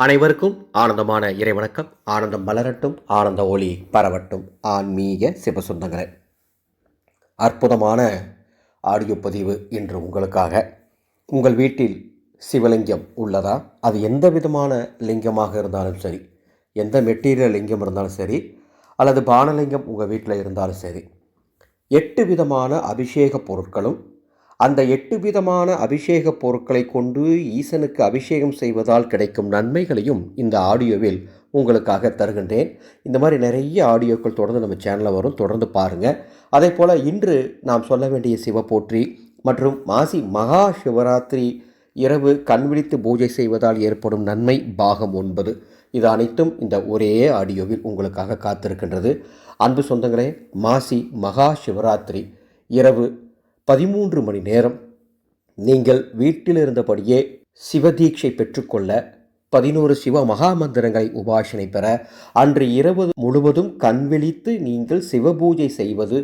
அனைவருக்கும் ஆனந்தமான இறைவணக்கம். ஆனந்தம் மலரட்டும், ஆனந்த ஒளி பரவட்டும். ஆன்மீக சிவசொந்தங்களே, அற்புதமான ஆடியோ பதிவு இன்று உங்களுக்காக. உங்கள் வீட்டில் சிவலிங்கம் உள்ளதா? அது எந்த விதமான லிங்கமாக இருந்தாலும் சரி, எந்த மெட்டீரியல் லிங்கம் இருந்தாலும் சரி, அல்லது பானலிங்கம் உங்கள் வீட்டில் இருந்தாலும் சரி, 8 விதமான அபிஷேக பொருட்களும் அந்த 8 விதமான அபிஷேக பொருட்களை கொண்டு ஈசனுக்கு அபிஷேகம் செய்வதால் கிடைக்கும் நன்மைகளையும் இந்த ஆடியோவில் உங்களுக்காக தருகின்றேன். இந்த மாதிரி நிறைய ஆடியோக்கள் தொடர்ந்து நம்ம சேனலில் வரும், தொடர்ந்து பாருங்கள். அதே போல் இன்று நாம் சொல்ல வேண்டிய சிவபோற்றி மற்றும் மாசி மகா சிவராத்திரி இரவு கண்விழித்து பூஜை செய்வதால் ஏற்படும் நன்மை பாகம் 9, இது அனைத்தும் இந்த ஒரே ஆடியோவில் உங்களுக்காக காத்திருக்கின்றது. அன்பு சொந்தங்களே, மாசி மகா சிவராத்திரி இரவு 13 மணி நேரம் நீங்கள் வீட்டில் இருந்தபடியே சிவதீட்சை பெற்றுக்கொள்ள 11 சிவ மகா மந்திரங்களை உபாசனை பெற அன்று இரவு முழுவதும் கண்விழித்து நீங்கள் சிவபூஜை செய்வது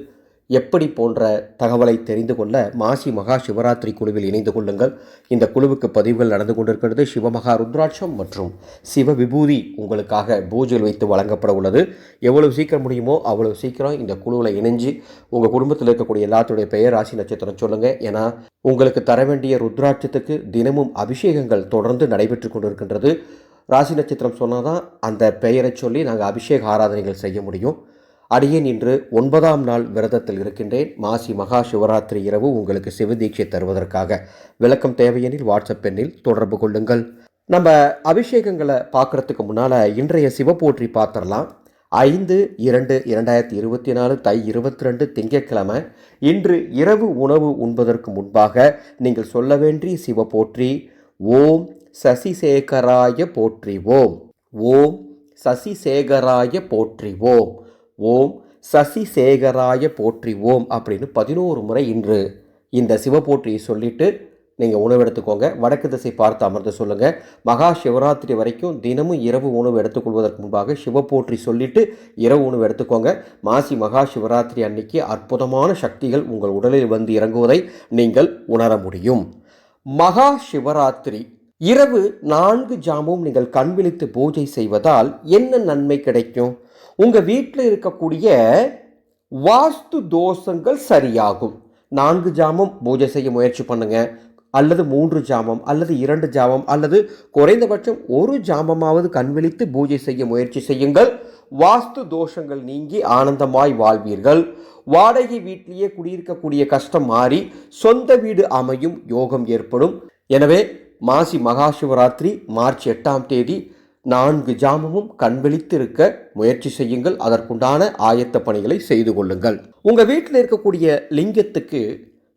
எப்படி போன்ற தகவலை தெரிந்து கொள்ள மாசி மகா சிவராத்திரி குழுவில் இணைந்து கொள்ளுங்கள். இந்த குழுவுக்கு பதிவுகள் நடந்து கொண்டிருக்கிறது. சிவமகா ருத்ராட்சம் மற்றும் சிவ விபூதி உங்களுக்காக பூஜையில் வைத்து வழங்கப்பட உள்ளது. எவ்வளவு சீக்கிரம் முடியுமோ அவ்வளவு சீக்கிரம் இந்த குழுவில் இணைஞ்சு உங்கள் குடும்பத்தில் இருக்கக்கூடிய எல்லாத்துடைய பெயர், ராசி, நட்சத்திரம் சொல்லுங்கள். ஏன்னா உங்களுக்கு தர வேண்டிய ருத்ராட்சத்துக்கு தினமும் அபிஷேகங்கள் தொடர்ந்து நடைபெற்று கொண்டிருக்கின்றது. ராசி நட்சத்திரம் சொன்னால் தான் அந்த பெயரை சொல்லி நாங்கள் அபிஷேக ஆராதனைகள் செய்ய முடியும். அடியேன் இன்று 9ஆம் நாள் விரதத்தில் இருக்கின்றேன். மாசி மகா சிவராத்திரி இரவு உங்களுக்கு சிவதீட்சை தருவதற்காக. விளக்கம் தேவையெனில் வாட்ஸ்அப் எண்ணில் தொடர்பு கொள்ளுங்கள். நம்ம அபிஷேகங்களை பார்க்குறதுக்கு முன்னால் இன்றைய சிவபோற்றி பார்த்துடலாம். 5/2/2024 தை 22 திங்கட்கிழமை. இன்று இரவு உணவு உண்பதற்கு முன்பாக நீங்கள் சொல்ல வேண்டிய சிவபோற்றி ஓம் சசிசேகராய போற்றிவோம், ஓம் சசிசேகராய போற்றிவோம், ஓம் சசிசேகராய போற்றிவோம் அப்படின்னு 11 முறை இன்று இந்த சிவபோற்றியை சொல்லிவிட்டு நீங்கள் உணவு எடுத்துக்கோங்க. வடக்கு திசை பார்த்து அமர்ந்து சொல்லுங்கள். மகா சிவராத்திரி வரைக்கும் தினமும் இரவு உணவு எடுத்துக்கொள்வதற்கு முன்பாக சிவபோற்றி சொல்லிவிட்டு இரவு உணவு எடுத்துக்கோங்க. மாசி மகா சிவராத்திரி அன்னைக்கு அற்புதமான சக்திகள் உங்கள் உடலில் வந்து இறங்குவதை நீங்கள் உணர முடியும். மகா சிவராத்திரி இரவு 4 ஜாமும் நீங்கள் கண்விழித்து பூஜை செய்வதால் என்ன நன்மை கிடைக்கும்? உங்கள் வீட்டில் இருக்கக்கூடிய வாஸ்து தோஷங்கள் சரியாகும். 4 ஜாமம் பூஜை செய்ய முயற்சி பண்ணுங்க, அல்லது 3 ஜாமம் அல்லது 2 ஜாமம் அல்லது குறைந்தபட்சம் 1 ஜாமமாவது கண்விழித்து பூஜை செய்ய முயற்சி செய்யுங்கள். வாஸ்து தோஷங்கள் நீங்கி ஆனந்தமாய் வாழ்வீர்கள். வாடகை வீட்டிலேயே குடியிருக்கக்கூடிய கஷ்டம் மாறி சொந்த வீடு அமையும் யோகம் ஏற்படும். எனவே மாசி மகா சிவராத்திரி மார்ச் 8ஆம் தேதி 4 ஜாமமும் கண்விழித்து இருக்க முயற்சி செய்யுங்கள். அதற்குண்டான ஆயத்த பணிகளை செய்து கொள்ளுங்கள். உங்கள் வீட்டில் இருக்கக்கூடிய லிங்கத்துக்கு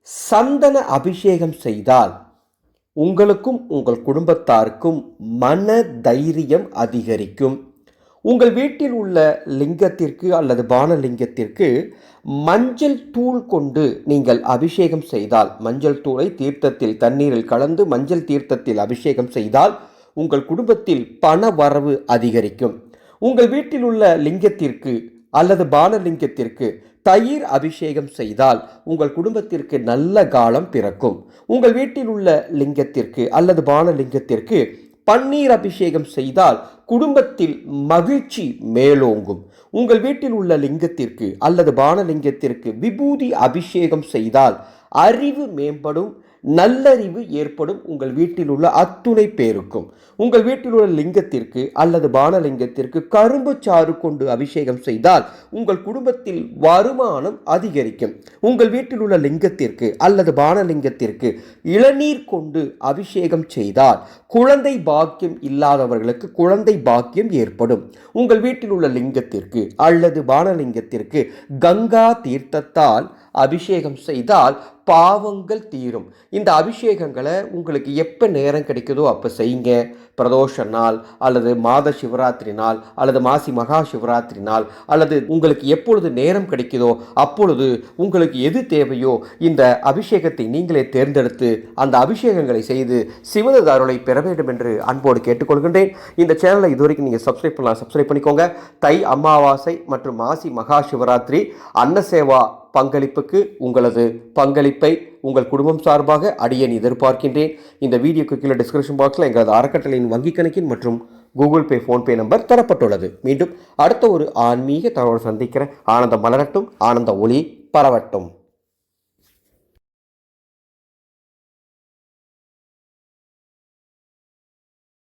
சந்தன அபிஷேகம் செய்தால் உங்களுக்கும் உங்கள் குடும்பத்தாருக்கும் மன தைரியம் அதிகரிக்கும். உங்கள் வீட்டில் உள்ள லிங்கத்திற்கு அல்லது பானலிங்கத்திற்கு மஞ்சள் தூள் கொண்டு நீங்கள் அபிஷேகம் செய்தால், மஞ்சள் தூளை தீர்த்தத்தில் தண்ணீரில் கலந்து மஞ்சள் தீர்த்தத்தில் அபிஷேகம் செய்தால் உங்கள் குடும்பத்தில் பண வரவு அதிகரிக்கும். உங்கள் வீட்டில் உள்ள லிங்கத்திற்கு அல்லது பானலிங்கத்திற்கு தயிர் அபிஷேகம் செய்தால் உங்கள் குடும்பத்திற்கு நல்ல காலம் பிறக்கும். உங்கள் வீட்டில் உள்ள லிங்கத்திற்கு அல்லது பானலிங்கத்திற்கு பன்னீர் அபிஷேகம் செய்தால் குடும்பத்தில் மகிழ்ச்சி மேலோங்கும். உங்கள் வீட்டில் உள்ள லிங்கத்திற்கு அல்லது பானலிங்கத்திற்கு விபூதி அபிஷேகம் செய்தால் அறிவு மேம்படும், நல்லறிவு ஏற்படும். உங்கள் வீட்டில் உள்ள அத்துணை பேருக்கும் உங்கள் வீட்டில் உள்ள லிங்கத்திற்கு அல்லது பானலிங்கத்திற்கு கரும்பு சாறு கொண்டு அபிஷேகம் செய்தால் உங்கள் குடும்பத்தில் வருமானம் அதிகரிக்கும். உங்கள் வீட்டில் உள்ள லிங்கத்திற்கு அல்லது பானலிங்கத்திற்கு இளநீர் கொண்டு அபிஷேகம் செய்தால் குழந்தை பாக்கியம் இல்லாதவர்களுக்கு குழந்தை பாக்கியம் ஏற்படும். உங்கள் வீட்டில் உள்ள லிங்கத்திற்கு அல்லது பானலிங்கத்திற்கு கங்கா தீர்த்தத்தால் அபிஷேகம் செய்தால் பாவங்கள் தீரும். இந்த அபிஷேகங்களை உங்களுக்கு எப்போ நேரம் கிடைக்குதோ அப்போ செய்யுங்க. பிரதோஷ நாள் அல்லது மாத சிவராத்திரி நாள் அல்லது மாசி மகா சிவராத்திரி நாள் அல்லது உங்களுக்கு எப்பொழுது நேரம் கிடைக்குதோ அப்பொழுது உங்களுக்கு எது தேவையோ இந்த அபிஷேகத்தை நீங்களே தேர்ந்தெடுத்து அந்த அபிஷேகங்களை செய்து சிவனது அருளை பெற வேண்டும் என்று அன்போடு கேட்டுக்கொள்கின்றேன். இந்த சேனலை இதுவரைக்கும் நீங்கள் சப்ஸ்கிரைப் பண்ணலாம், சப்ஸ்கிரைப் பண்ணிக்கோங்க. தை அமாவாசை மற்றும் மாசி மகா சிவராத்திரி அன்னசேவா பங்களிப்புக்கு உங்களது பங்களிப்பை உங்கள் குடும்பம் சார்பாக அடியேன் எதிர்பார்க்கின்றேன். இந்த வீடியோக்கு கீழே டிஸ்கிரிப்ஷன் பாக்ஸில் எங்களது அறக்கட்டளையின் வங்கி கணக்கின் மற்றும் கூகுள் பே, ஃபோன்பே நம்பர் தரப்பட்டுள்ளது. மீண்டும் அடுத்த ஒரு ஆன்மீக தகவல் சந்திக்கிறேன். ஆனந்தம் மலரட்டும், ஆனந்த ஒளி பரவட்டும்.